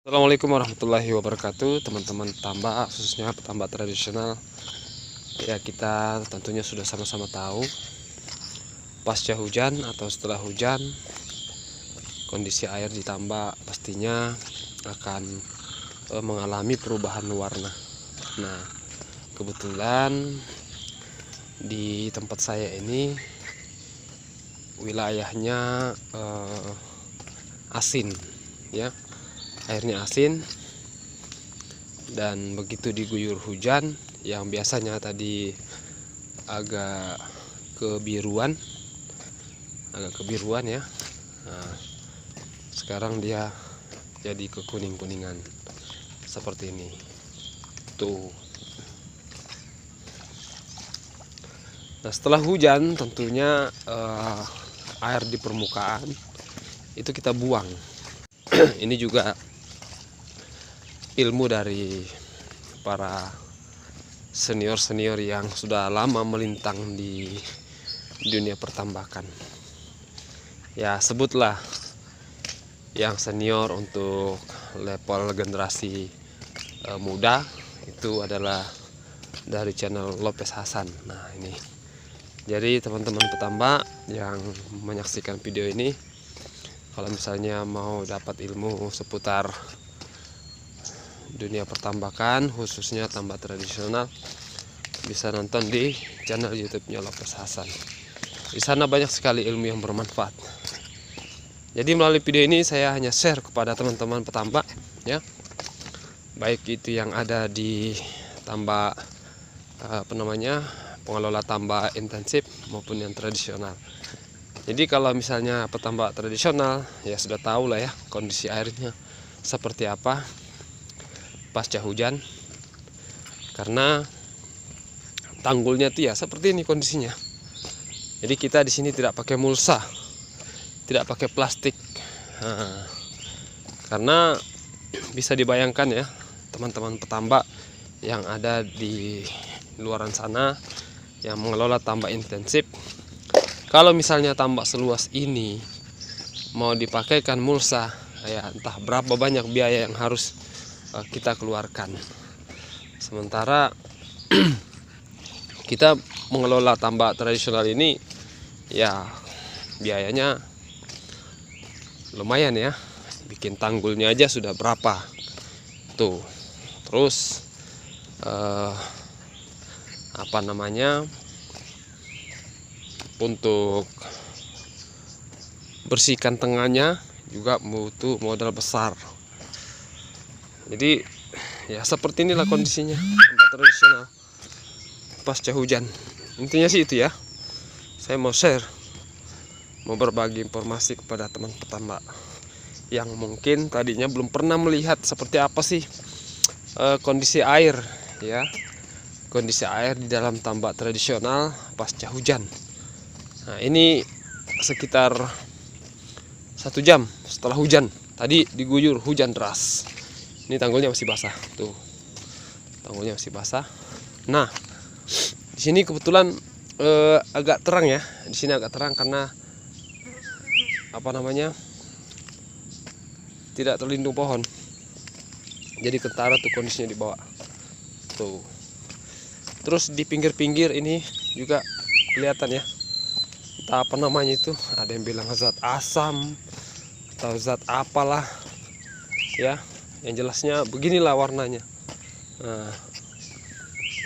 Assalamualaikum warahmatullahi wabarakatuh, teman-teman petambak, khususnya petambak tradisional. Ya, kita tentunya sudah sama-sama tahu, pasca hujan atau setelah hujan, kondisi air di tambak pastinya akan mengalami perubahan warna. Nah, kebetulan di tempat saya ini wilayahnya asin, ya. Airnya asin, dan begitu diguyur hujan yang biasanya tadi agak kebiruan ya. Nah, sekarang dia jadi kekuning-kuningan seperti ini tuh. Nah, setelah hujan tentunya air di permukaan itu kita buang. Ini juga ilmu dari para senior-senior yang sudah lama melintang di dunia pertambakan. Ya, sebutlah yang senior untuk level generasi muda itu adalah dari channel Lopez Hasan. Nah, ini. Jadi teman-teman petambak yang menyaksikan video ini, kalau misalnya mau dapat ilmu seputar dunia pertambakan, khususnya tambak tradisional, bisa nonton di channel YouTube-nya Lopez Hasan. Di sana banyak sekali ilmu yang bermanfaat. Jadi melalui video ini saya hanya share kepada teman-teman petambak, ya, baik itu yang ada di tambak pengelola tambak intensif maupun yang tradisional. Jadi kalau misalnya petambak tradisional, ya sudah tahu lah ya kondisi airnya seperti apa pasca hujan, karena tanggulnya tuh ya seperti ini kondisinya. Jadi kita di sini tidak pakai mulsa, tidak pakai plastik. Nah, karena bisa dibayangkan ya teman-teman petambak yang ada di luaran sana yang mengelola tambak intensif, kalau misalnya tambak seluas ini mau dipakaikan mulsa, ya entah berapa banyak biaya yang harus kita keluarkan. Sementara kita mengelola tambak tradisional ini, ya biayanya lumayan ya. Bikin tanggulnya aja sudah berapa tuh. Terus untuk bersihkan tengahnya juga butuh modal besar. Jadi ya seperti inilah kondisinya tambak tradisional pasca hujan. Intinya sih itu ya. Saya mau share, mau berbagi informasi kepada teman petambak yang mungkin tadinya belum pernah melihat seperti apa sih kondisi air, ya. Kondisi air di dalam tambak tradisional pasca hujan. Nah, ini sekitar 1 jam setelah hujan. Tadi diguyur hujan deras. Ini tanggulnya masih basah, tuh. Tanggulnya masih basah. Nah, di sini kebetulan agak terang ya. Di sini agak terang karena tidak terlindung pohon. Jadi kentara tuh kondisinya di bawah. Tuh. Terus di pinggir-pinggir ini juga kelihatan ya. Entah apa namanya itu, ada yang bilang zat asam atau zat apalah. Ya. Yang jelasnya beginilah warnanya. Nah,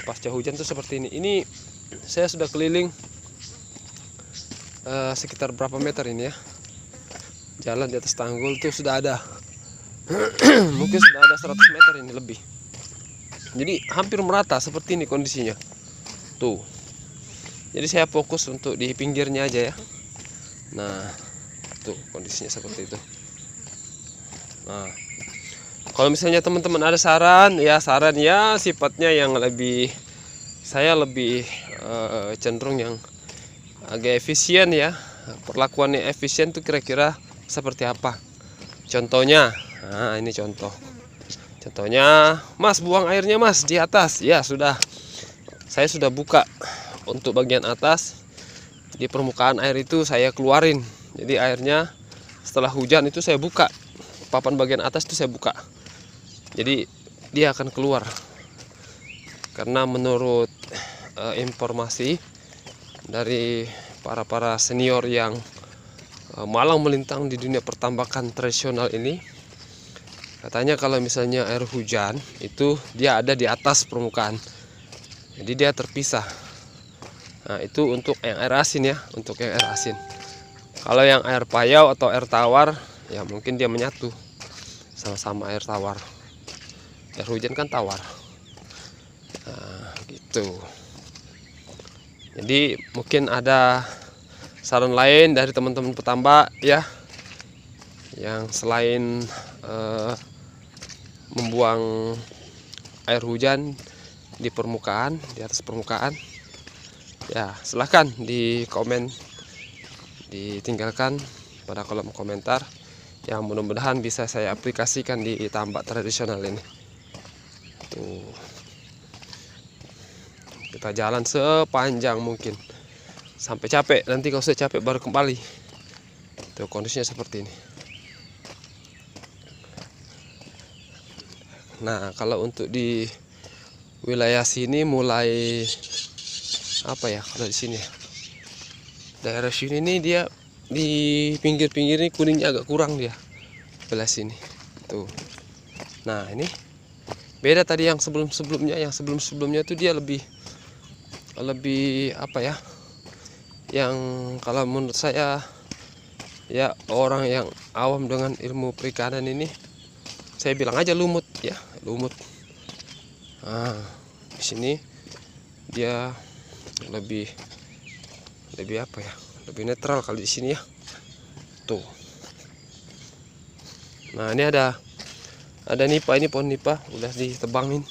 pasca hujan tuh seperti ini. Ini saya sudah keliling sekitar berapa meter ini ya. Jalan di atas tanggul tuh sudah ada mungkin sudah ada 100 meter ini lebih. Jadi hampir merata seperti ini kondisinya. Tuh. Jadi saya fokus untuk di pinggirnya aja ya. Nah, tuh kondisinya seperti itu. Nah, kalau misalnya teman-teman ada saran ya sifatnya yang saya lebih cenderung yang agak efisien ya. Perlakuannya efisien tuh kira-kira seperti apa? Contohnya, nah ini contohnya, Mas buang airnya Mas di atas. Ya sudah, saya sudah buka untuk bagian atas. Di permukaan air itu saya keluarin. Jadi airnya setelah hujan itu saya buka, papan bagian atas itu saya buka. jadi dia akan keluar. Karena menurut informasi dari para senior yang malang melintang di dunia pertambakan tradisional ini, katanya kalau misalnya air hujan itu dia ada di atas permukaan, jadi dia terpisah. Nah, itu untuk yang air asin ya, untuk yang air asin. Kalau yang air payau atau air tawar ya mungkin dia menyatu, sama-sama air tawar. Air hujan kan tawar. Nah, gitu. Jadi mungkin ada saran lain dari teman-teman petambak ya, yang selain membuang air hujan di permukaan, di atas permukaan, ya silahkan di komen, ditinggalkan pada kolom komentar, yang mudah-mudahan bisa saya aplikasikan di tambak tradisional ini. Tuh, kita jalan sepanjang mungkin sampai capek, nanti kalau sudah capek baru kembali. Tuh, kondisinya seperti ini. Nah, kalau untuk di wilayah sini mulai apa ya, kalau di sini daerah sini nih, dia di pinggir-pinggir ini kuningnya agak kurang dia belah sini tuh. Nah, ini beda tadi yang sebelum-sebelumnya. Yang sebelum-sebelumnya tuh dia lebih apa ya, yang kalau menurut saya ya, orang yang awam dengan ilmu perikanan ini, saya bilang aja lumut ya, lumut. Nah, di sini dia lebih apa ya, lebih netral kalau di sini ya. Tuh. Nah, ini ada nipa, ini pohon nipa udah ditebangin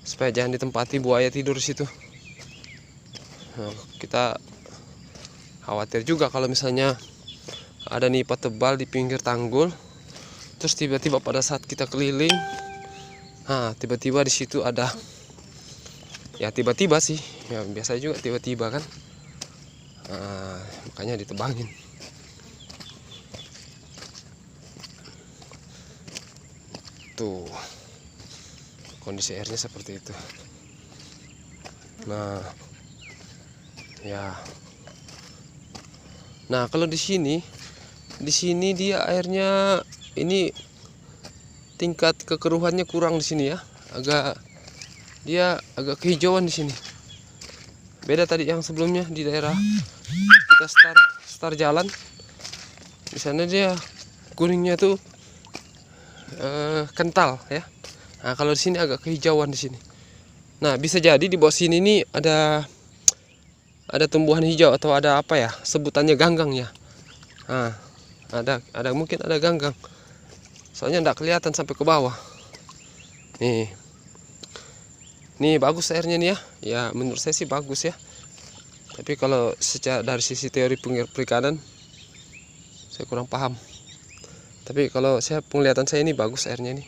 supaya jangan ditempati buaya tidur di situ. Nah, kita khawatir juga kalau misalnya ada nipa tebal di pinggir tanggul, terus tiba-tiba pada saat kita keliling, nah tiba-tiba di situ ada, ya tiba-tiba sih, ya biasa juga tiba-tiba kan. Nah, makanya ditebangin. Tuh, kondisi airnya seperti itu. Nah, ya. Nah, kalau di sini dia airnya ini tingkat kekeruhannya kurang di sini ya. Dia agak kehijauan di sini. Beda tadi yang sebelumnya di daerah kita start jalan. Di sana dia kuningnya tuh kental ya. Nah, kalau di sini agak kehijauan di sini. Nah, bisa jadi di bawah sini nih ada tumbuhan hijau atau ada apa ya, sebutannya ganggang ya. Nah, ada mungkin ada ganggang. Soalnya enggak kelihatan sampai ke bawah. Nih bagus airnya nih ya. Ya menurut saya sih bagus ya. Tapi kalau secara dari sisi teori perikanan saya kurang paham. Tapi kalau saya, penglihatan saya ini bagus airnya nih.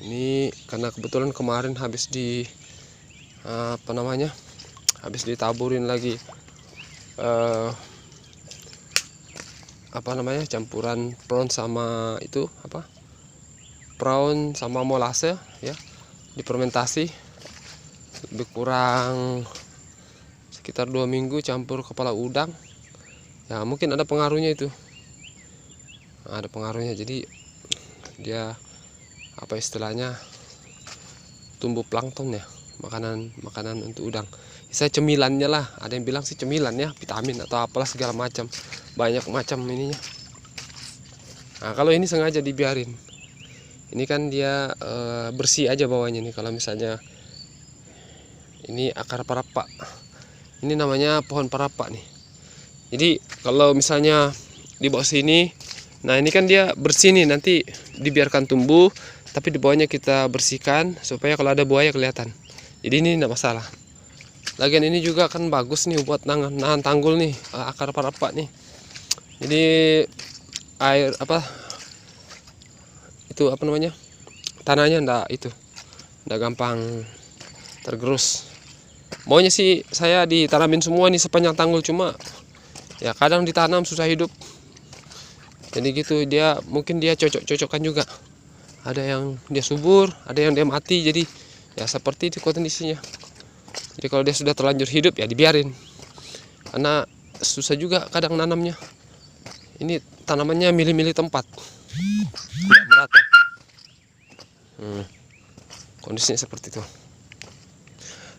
Ini karena kebetulan kemarin habis habis ditaburin lagi campuran prawn sama itu prawn sama molase ya, difermentasi lebih kurang sekitar 2 minggu, campur kepala udang ya, mungkin ada pengaruhnya itu. Ada pengaruhnya, jadi dia apa istilahnya, tumbuh plankton ya, makanan untuk udang. Saya cemilannya lah, ada yang bilang sih cemilan ya, vitamin atau apalah segala macam, banyak macam ininya. Nah, kalau ini sengaja dibiarin, ini kan dia bersih aja bawahnya nih. Kalau misalnya ini akar parapa, ini namanya pohon parapa nih. Jadi kalau misalnya di bawah sini, nah ini kan dia bersih nih, nanti dibiarkan tumbuh, tapi di bawahnya kita bersihkan supaya kalau ada buaya kelihatan. Jadi ini tidak masalah. Lagian ini juga kan bagus nih buat nahan tanggul nih, akar parapa nih. Jadi air tanahnya ndak gampang tergerus. Maunya sih saya ditanamin semua nih sepanjang tanggul, cuma ya kadang ditanam susah hidup. Jadi gitu, mungkin dia cocok-cocokan juga ada yang dia subur, ada yang dia mati. Jadi ya seperti itu kondisinya. Jadi kalau dia sudah terlanjur hidup ya dibiarin, karena susah juga kadang nanamnya. Ini tanamannya milih-milih tempat, tidak merata. Kondisinya seperti itu.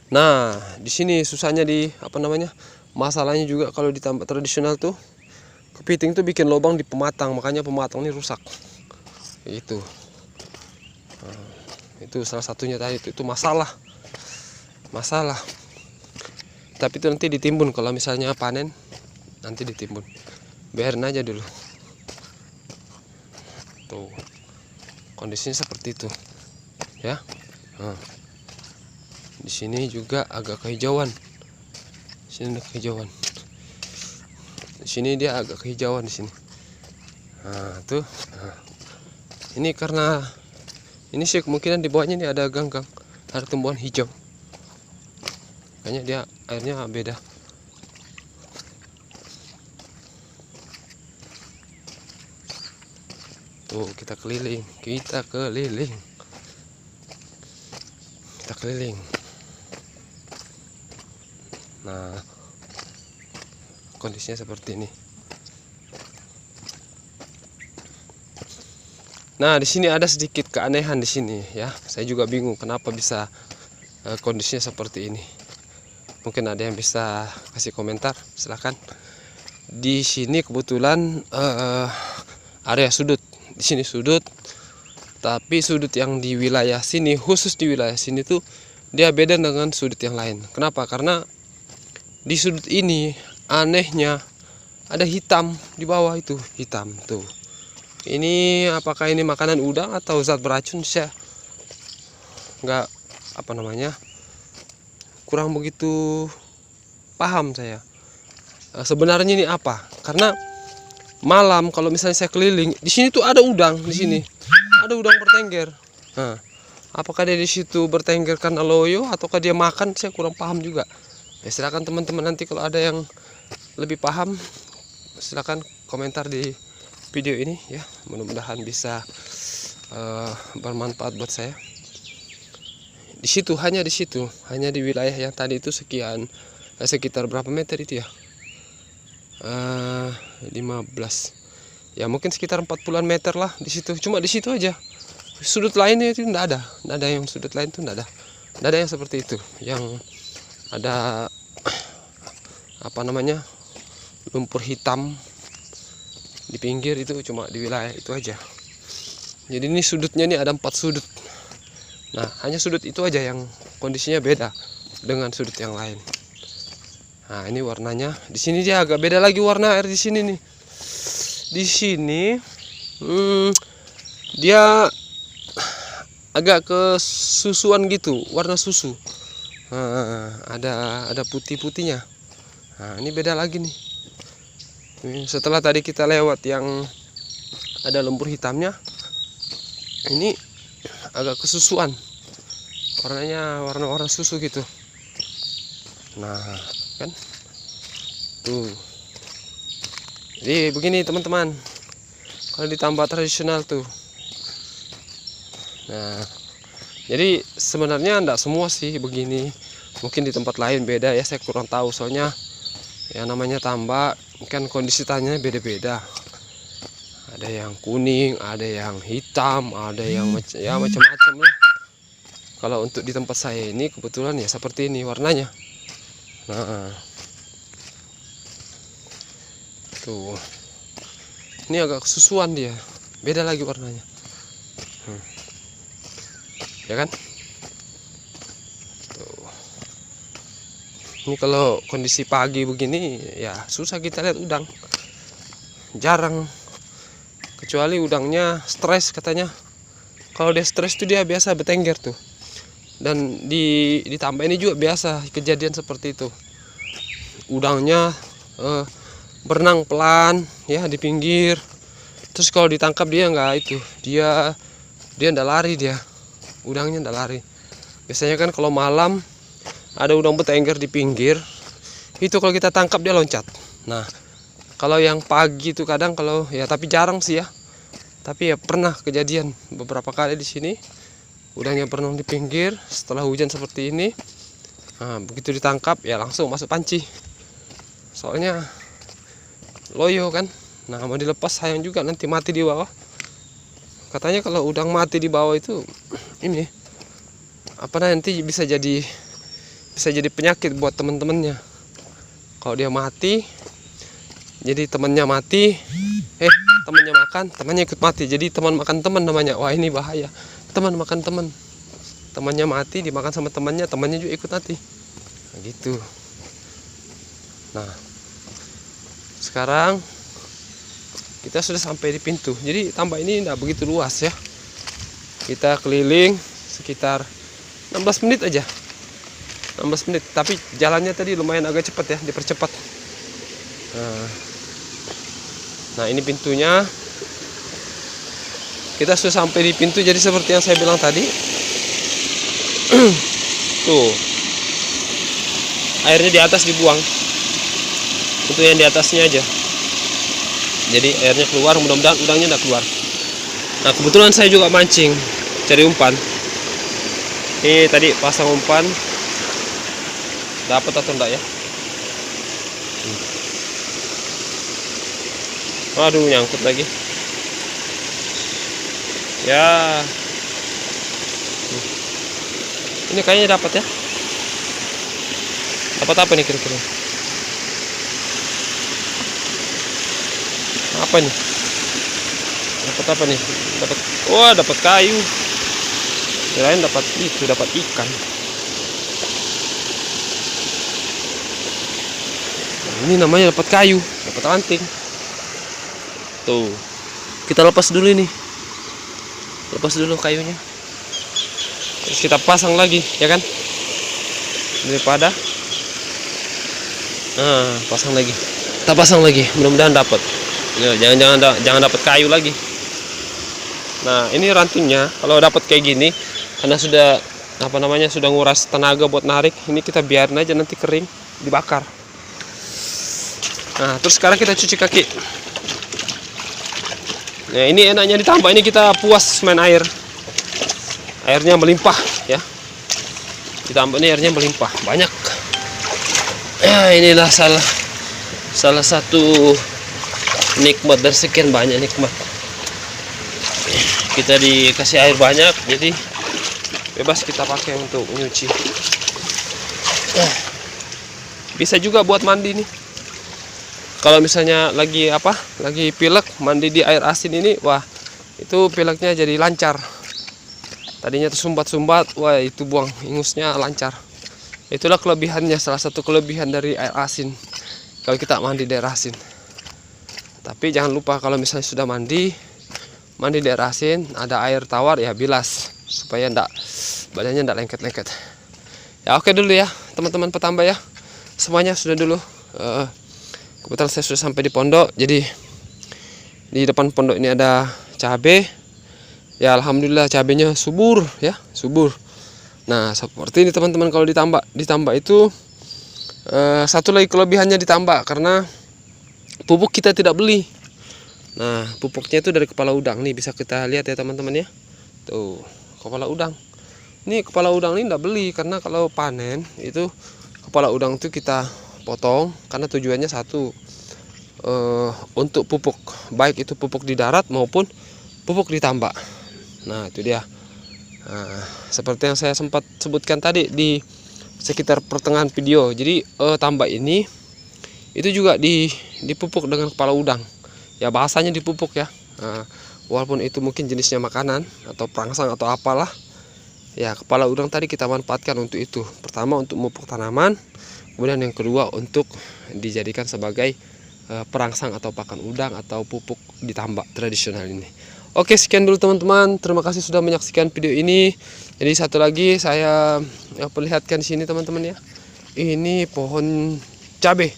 Nah, di sini susahnya masalahnya juga kalau di tambak tradisional tuh, kepiting tuh bikin lubang di pematang, makanya pematang ini rusak. Itu. Itu salah satunya tadi itu masalah. Tapi itu nanti ditimbun kalau misalnya panen, nanti ditimbun. Biarin aja dulu. Tuh. Kondisinya seperti itu. Ya. Di sini juga agak kehijauan. Sini ada kehijauan. Di sini dia agak kehijauan di sini. Nah, tuh. Ini karena ini sih kemungkinan di bawahnya ini ada ganggang, ada tumbuhan hijau. Makanya dia airnya beda. Tuh, kita keliling. Nah, kondisinya seperti ini. Nah, di sini ada sedikit keanehan di sini ya. Saya juga bingung kenapa bisa kondisinya seperti ini. Mungkin ada yang bisa kasih komentar, silahkan. Di sini kebetulan area sudut. Di sini sudut. Tapi sudut yang di wilayah sini, khusus di wilayah sini tuh dia beda dengan sudut yang lain. Kenapa? Karena di sudut ini anehnya ada hitam di bawah itu, hitam tuh. Ini apakah ini makanan udang atau zat beracun? Saya nggak kurang begitu paham saya. Sebenarnya ini apa? Karena malam kalau misalnya saya keliling di sini tuh ada udang, di sini ada udang bertengger. Nah, apakah dia di situ bertengger karena loyo ataukah dia makan? Saya kurang paham juga. Ya silakan teman-teman, nanti kalau ada yang lebih paham silakan komentar di video ini ya. Mudah-mudahan bisa bermanfaat buat saya. Hanya di wilayah yang tadi itu sekitar berapa meter itu ya? 15. Ya mungkin sekitar 40-an meter lah di situ. Cuma di situ aja. Sudut lainnya itu enggak ada yang sudut lain itu enggak ada. Enggak ada yang seperti itu. Yang ada lumpur hitam di pinggir itu cuma di wilayah itu aja. Jadi ini sudutnya ini ada 4 sudut. Nah, hanya sudut itu aja yang kondisinya beda dengan sudut yang lain. Nah, ini warnanya. Di sini dia agak beda lagi warna air di sini nih. Di sini dia agak kesusuan gitu, warna susu. Nah, ada putih-putihnya. Nah, ini beda lagi nih. Setelah tadi kita lewat yang ada lumpur hitamnya, ini agak kesusuan. Warnanya warna susu gitu. Nah, kan? Tuh. Jadi begini teman-teman. Kalau di tambak tradisional tuh. Nah, jadi sebenarnya enggak semua sih begini. Mungkin di tempat lain beda ya, saya kurang tahu soalnya ya namanya tambak kan kondisi tanahnya beda-beda. Ada yang kuning, ada yang hitam, ada yang macam-macam lah. Kalau untuk di tempat saya ini kebetulan ya seperti ini warnanya. Nah, tuh. Ini agak kesusuan dia. Beda lagi warnanya. Ya kan? Tuh. Ini kalau kondisi pagi begini ya susah kita lihat udang. Jarang. Kecuali udangnya stres katanya. Kalau dia stres tuh dia biasa bertengger tuh. Dan di tambak ini juga biasa kejadian seperti itu. Udangnya berenang pelan ya di pinggir. Terus kalau ditangkap dia dia ndak lari dia. Udangnya ndak lari. Biasanya kan kalau malam ada udang bertengger di pinggir, itu kalau kita tangkap dia loncat. Nah, kalau yang pagi itu kadang tapi jarang sih ya. Tapi ya pernah kejadian beberapa kali di sini udangnya pernah di pinggir setelah hujan seperti ini. Nah, begitu ditangkap ya langsung masuk panci. Soalnya loyo kan. Nah, mau dilepas sayang juga nanti mati di bawah. Katanya kalau udang mati di bawah itu ini nanti bisa jadi penyakit buat teman-temannya. Kalau dia mati, jadi temannya mati, temannya makan, temannya ikut mati. Jadi teman makan teman namanya. Wah, ini bahaya. Teman makan teman, temannya mati dimakan sama temannya, temannya juga ikut mati. Nah, gitu. Nah, sekarang kita sudah sampai di pintu. Jadi tambak ini tidak begitu luas ya. Kita keliling sekitar 16 menit aja. 16 menit, tapi jalannya tadi lumayan agak cepat ya, dipercepat. Nah, ini pintunya. Kita sudah sampai di pintu, jadi seperti yang saya bilang tadi. Tuh. Airnya di atas dibuang. Itu yang di atasnya aja. Jadi airnya keluar, mudah-mudahan udangnya tidak keluar. Nah, kebetulan saya juga mancing, cari umpan. Ini tadi pasang umpan. Dapat atau enggak ya? Waduh, nyangkut lagi. Ya. Ini kayaknya dapat ya. Dapat apa nih kira-kira? Apa nih? Dapat apa nih? Dapat kayu. Kirain dapat ikan. Ini namanya dapat kayu, dapat ranting. Tuh, kita lepas dulu ini. Lepas dulu kayunya. Terus kita pasang lagi, ya kan? Daripada pasang lagi. Kita pasang lagi, mudah-mudahan dapat. Ya, jangan dapat kayu lagi. Nah, ini rantingnya kalau dapat kayak gini karena sudah sudah nguras tenaga buat narik, ini kita biarin aja nanti kering, dibakar. Nah, terus sekarang kita cuci kaki. Nah, ini enaknya ditambah, ini kita puas main air. Airnya melimpah ya. Ditambah ini airnya melimpah, banyak. Ya, inilah salah satu nikmat dari sekian banyak nikmat. Kita dikasih air banyak, jadi bebas kita pakai untuk menyuci. Bisa juga buat mandi nih. Kalau misalnya lagi pilek, mandi di air asin ini, wah, itu pileknya jadi lancar. Tadinya tersumbat-sumbat, wah, itu buang ingusnya lancar. Itulah kelebihannya, salah satu kelebihan dari air asin kalau kita mandi di air asin. Tapi jangan lupa kalau misalnya sudah mandi di air asin, ada air tawar, ya bilas supaya badannya enggak lengket-lengket. Ya, oke dulu ya teman-teman petambak ya. Semuanya sudah dulu. Kebetulan saya sudah sampai di pondok, jadi di depan pondok ini ada cabai. Ya, alhamdulillah cabainya subur ya, subur. Nah, seperti ini teman-teman, kalau ditambak itu satu lagi kelebihannya ditambak karena pupuk kita tidak beli. Nah, pupuknya itu dari kepala udang nih, bisa kita lihat ya teman-teman ya. Tuh, kepala udang. Ini kepala udang ini tidak beli karena kalau panen itu kepala udang itu kita potong karena tujuannya satu, untuk pupuk, baik itu pupuk di darat maupun pupuk di tambak. Nah, itu dia. Nah, seperti yang saya sempat sebutkan tadi di sekitar pertengahan video. Jadi tambak ini itu juga dipupuk dengan kepala udang. Ya, bahasanya dipupuk ya. Nah, walaupun itu mungkin jenisnya makanan atau perangsang atau apalah. Ya, kepala udang tadi kita manfaatkan untuk itu. Pertama untuk memupuk tanaman, kemudian yang kedua untuk dijadikan sebagai perangsang atau pakan udang atau pupuk di tambak tradisional ini. Oke, sekian dulu teman-teman. Terima kasih sudah menyaksikan video ini. Jadi satu lagi saya perlihatkan di sini teman-teman ya. Ini pohon cabai.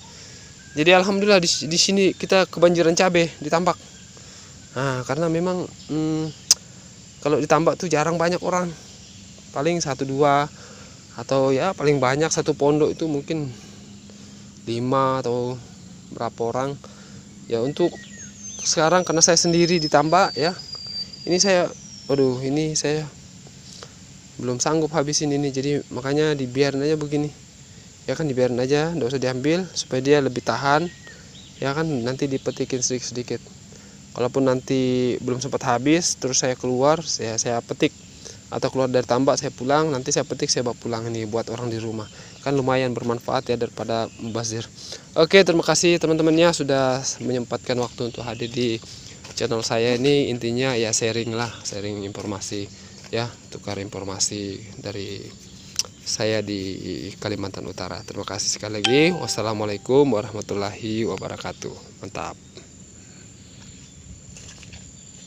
Jadi alhamdulillah di sini kita kebanjiran cabai di tambak. Nah, karena memang kalau di tambak tuh jarang banyak orang. Paling 1-2 atau ya paling banyak satu pondok itu mungkin 5 atau berapa orang. Ya, untuk sekarang karena saya sendiri ditambak ya, Ini saya, waduh, ini saya belum sanggup habisin ini, jadi makanya dibiarin aja begini. Ya kan, dibiarin aja, nggak usah diambil supaya dia lebih tahan. Ya kan, nanti dipetikin sedikit-sedikit. Kalaupun nanti belum sempat habis, terus saya keluar, saya petik, atau keluar dari tambak saya pulang, nanti saya petik saya bawa pulang ini buat orang di rumah. Kan lumayan bermanfaat ya daripada mubazir. Oke, terima kasih teman-temannya sudah menyempatkan waktu untuk hadir di channel saya ini. Intinya ya sharing lah, sharing informasi ya, tukar informasi dari saya di Kalimantan Utara. Terima kasih sekali lagi. Wassalamualaikum warahmatullahi wabarakatuh. Mantap.